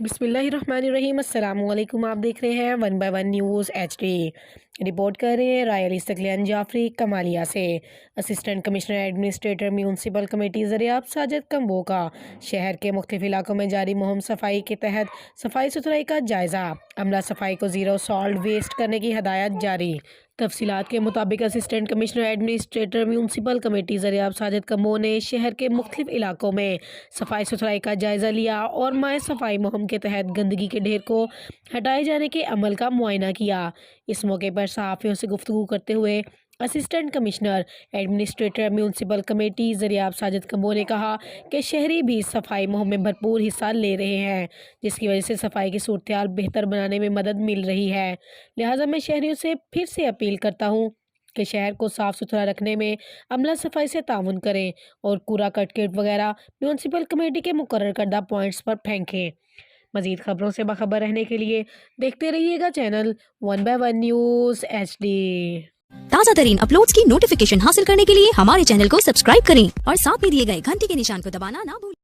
बिस्मिल्लाहिर्रहमानिर्रहीम। अस्सलामुअलैकुम। आप देख रहे हैं 1/1 न्यूज़ HD। रिपोर्ट कर रहे हैं राय अली सकलियान जाफरी कमालिया से। Assistant commissioner administrator municipal committee Zaryab Sajid Kamboh का शहर के मुख्तलिफ इलाकों में जारी मुहिम सफाई के तहत सफाई सुथराई का जायज़ा। अमला सफाई को ज़ीरो सॉल्ट वेस्ट करने की हदायत जारी। तफसीलात के मुताबिक assistant commissioner administrator municipal committee Zaryab Sajid Kamboh ने शहर के मुख्तलिफ इलाकों में सफाई सुथराई का जायज़ा लिया और माह सफाई मुहिम के तहत गंदगी के ढेर को हटाए जाने के अमल का मुआयना किया। इस मौके पर सहाफ़ियों से गुफ्तगू करते हुए assistant commissioner administrator municipal committee Zaryab Sajid Kamboh ने कहा कि शहरी भी सफाई मुहिम में भरपूर हिस्सा ले रहे हैं, जिसकी वजह से सफाई की सूरत बेहतर बनाने में मदद मिल रही है। लिहाजा मैं शहरियों से फिर से अपील करता हूँ कि शहर को साफ़ सुथरा रखने में अमला सफाई से ताउन करें और कूड़ा कटकेट वगैरह म्यूनसिपल कमेटी के मुकर्रर करदा पॉइंट्स पर फेंकें। मज़ीद खबरों से बाखबर रहने के लिए देखते रहिएगा चैनल 1/1 न्यूज़ HD। ताज़ा तरीन अपलोड्स की नोटिफिकेशन हासिल करने के लिए हमारे चैनल को सब्सक्राइब करें और साथ में दिए गए घंटी के निशान को दबाना ना भूलें।